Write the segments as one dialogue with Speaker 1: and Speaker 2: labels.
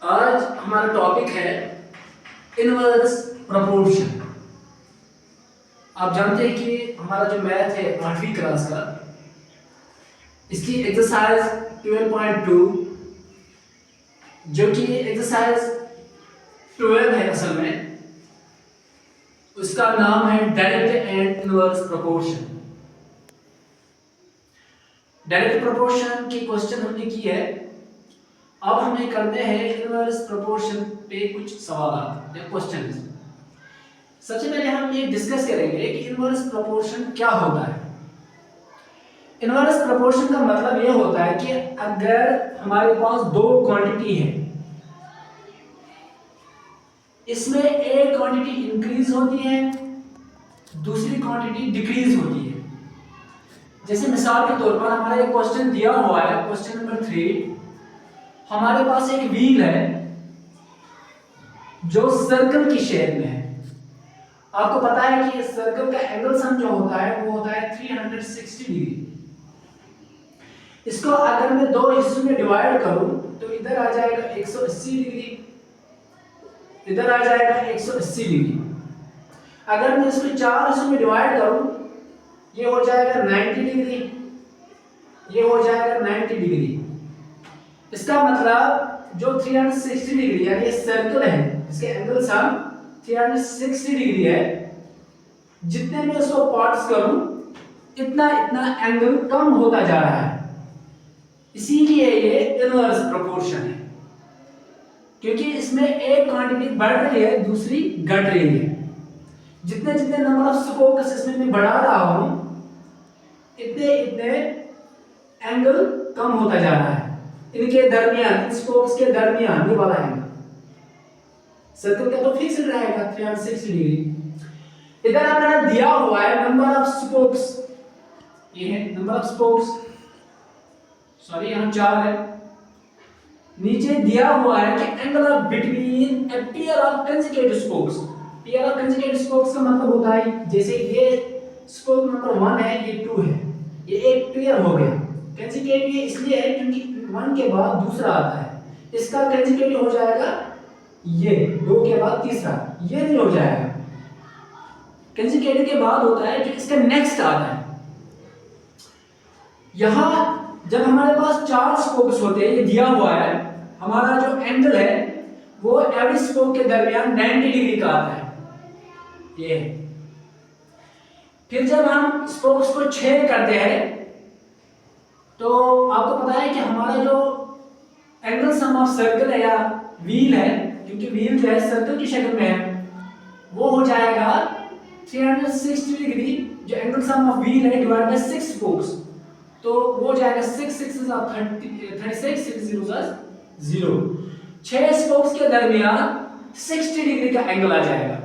Speaker 1: आज हमारा टॉपिक है इनवर्स प्रोपोर्शन। आप जानते हैं कि हमारा जो मैथ है 8वीं क्लास का, इसकी एक्सरसाइज 12.2 जो कि एक्सरसाइज 12 है असल में, उसका नाम है direct and inverse proportion. Direct proportion की क्वेश्चन हमने की है। अब हमें करते हैं इनवर्स प्रोपोर्शन पे कुछ सवाल या क्वेश्चन। सबसे पहले हम ये डिस्कस करेंगे कि इनवर्स प्रोपोर्शन क्या होता है। इनवर्स प्रोपोर्शन का मतलब ये होता है कि अगर हमारे पास दो क्वांटिटी है, इसमें एक क्वांटिटी इंक्रीज होती है, दूसरी क्वांटिटी डिक्रीज होती है। जैसे मिसाल के तौर पर हमारा एक क्वेश्चन दिया हुआ है, क्वेश्चन नंबर 3। हमारे पास एक व्हील है जो सर्कल की शेप में है। आपको पता है कि सर्कल का एंगल सम जो होता है वो होता है 360 डिग्री। इसको अगर मैं दो हिस्सों में डिवाइड करूं तो इधर आ जाएगा 180 डिग्री, इधर आ जाएगा 180 डिग्री। अगर मैं इसको चार हिस्सों में डिवाइड करूं, ये हो जाएगा 90 डिग्री, ये हो जाएगा 90 डिग्री। इसका मतलब जो 360 डिग्री यानी ये सर्कल है, इसके एंगल सम 360 डिग्री है। जितने में इसको पार्ट्स करूं इतना इतना एंगल कम होता जा रहा है। इसीलिए ये इनवर्स प्रोपोर्शन है, क्योंकि इसमें एक क्वांटिटी बढ़ रही है, दूसरी घट रही है। जितने जितने नंबर ऑफ स्पोक्स इसमें मैं बढ़ा रहा हूं, इतने इतने एंगल कम होता जा रहा है। इनके दरमियान, स्पोक्स के दरमियान ये वाला एंगल सर्कल का तो फिक्स रहेगा 360 डिग्री। इधर हमारा दिया हुआ है नंबर ऑफ स्पोक्स, ये है नंबर ऑफ स्पोक्स, सॉरी यहाँ 4 है। नीचे दिया हुआ है कि angle of between a pair of consecutive spokes. Pair of consecutive spokes का मतलब होता है जैसे ये स्पोक नंबर 1 है, ये 2 है, ये एक पेयर हो गया। कंसेक्यूटिव ये इसलिए है क्योंकि 1 के बाद दूसरा आता है, इसका कंसेक्यूटिव हो जाएगा ये 2 के बाद तीसरा, ये नहीं हो जाएगा। कंसेक्यूटिव के बाद होता है जो इसका नेक्स्ट आता है। यहां जब हमारे पास 4 स्पोक्स होते हैं, ये दिया हुआ है, हमारा जो एंगल है वो एवरी स्पोक के दरमियान 90 डिग्री का आता है। ये फिर जब हम स्पोक्स को छेद करते हैं तो आपको पता है कि हमारा जो एंगल सम ऑफ सर्कल है या व्हील है, क्योंकि व्हील जो है सर्कल की शक्ल में है, वो हो जाएगा 360 डिग्री। जो एंगल सम ऑफ व्हील है डिवाइड बाय 6 स्पोक्स, तो वो हो जाएगा 6 6 ऑफ 36, 6 0। 6 स्पोक्स के दरमियान 60 डिग्री का एंगल आ जाएगा।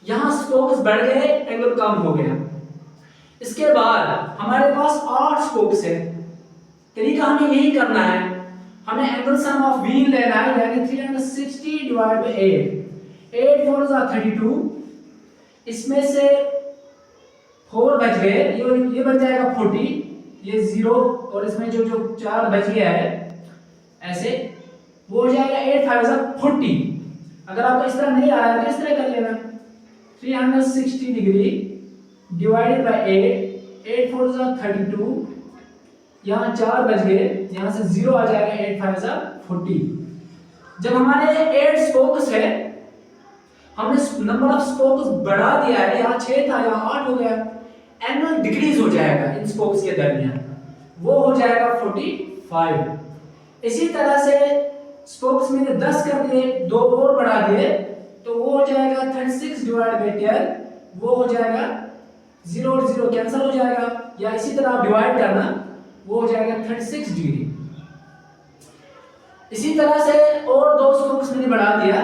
Speaker 1: यहां स्पोक्स बढ़ गए, एंगल कम हो गया। इसके बाद हमारे पास 8 स्पोक्स है। तरीका हमें यही करना है, हमें एंगल सम ऑफ व्हील लेना है, यानी 360 डिवाइड बाय 8। 8 4 32, इसमें से 4 बच गए, ये बच जाएगा 40, ये 0, और इसमें जो 4 बच गया है ऐसे, वो हो जाएगा 8 5 40। अगर आपको इस तरह नहीं आ रहा है तो इस तरह कर लेना, 360 डिग्री डिवाइडेड बाय 8, 8 4 32, यहाँ 4 बच गए, यहाँ से 0 आ जाएगा, 8 5 40। जब हमारे 8 स्पोक्स है, हमने नंबर ऑफ स्पोक्स बढ़ा दिया है, यहाँ 6 था यहाँ 8 हो गया, एंगल डिक्रीज हो जाएगा इन स्पोक्स के दरमियान, वो हो जाएगा 45। इसी तरह से स्पोक्स मैंने 10 कर दिए, 2 और बढ़ा दिए, तो वो हो जाएगा 36 डिवाइड बाय 12, वो हो जाएगा 0 और 0 कैंसिल हो जाएगा, या इसी तरह आप डिवाइड करना, वो हो जाएगा 36 डिग्री। इसी तरह से और 2 स्पोक्स मैंने बढ़ा दिया,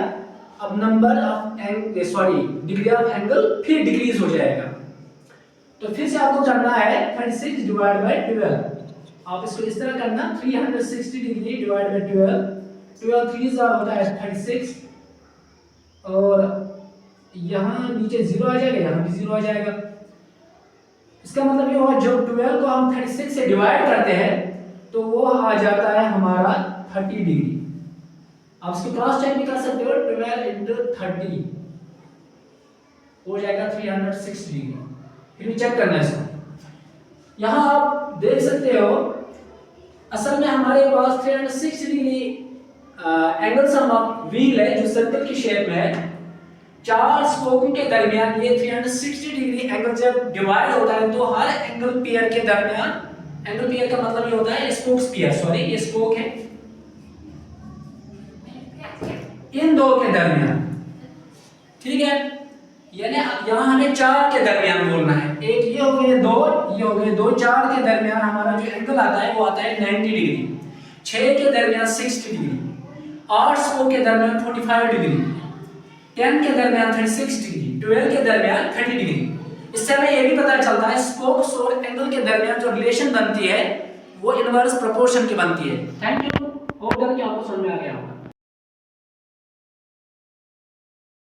Speaker 1: अब number of degree of angle फिर डिक्रीज हो जाएगा। तो फिर से आपको करना है 36 डिवाइड बाय 12। आप इसको इस तरह करना, 360 डिग्री डिवाइड बाय 12, 12 3 होता है 36, और यहाँ नीचे 0 आ जाएगा, यहाँ भी 0 आ जाएगा। इसका मतलब ये हुआ जब 12 को हम 36 से डिवाइड करते हैं तो वो आ जाता है हमारा 30 डिग्री। आप इसको क्रॉस चेक भी कर सकते हो, 12 इंटू 30 हो जाएगा 360 डिग्री। फिर चेक करना है इसको। यहाँ आप देख सकते हो असल में हमारे पास 360 degree angle sum of wheel है जो सर्कल की शेप में है। चार स्पोकों के दरमियान ये 360 डिग्री एंगल जब डिवाइड होता है तो हर एंगल पेयर के दरमियान, एंगल पेयर का मतलब ये होता है स्पोक्स पेयर, सॉरी ये स्पोक है, इन दो के दरमियान, ठीक है, यानी यहाँ हमें चार के दरमियान बोलना है। एक ये हो गए दो, ये हो गए दो, चार के दरमियान हमारा जो एंगल आता है वो आता है 90 डिग्री, 6 के दरमियान 60 डिग्री, 8 स्पोक के दरमियान 45 डिग्री, 10 के दरमियान 36 डिग्री, 12 के दरमियान 30 डिग्री। इससे हमें ये भी पता चलता है स्पोक्स और एंगल के दरमियान जो रिलेशन बनती है वो इनवर्स प्रोपोर्शन की बनती है। थैंक यू, होप दैट कि आपको समझ में आ गया होगा।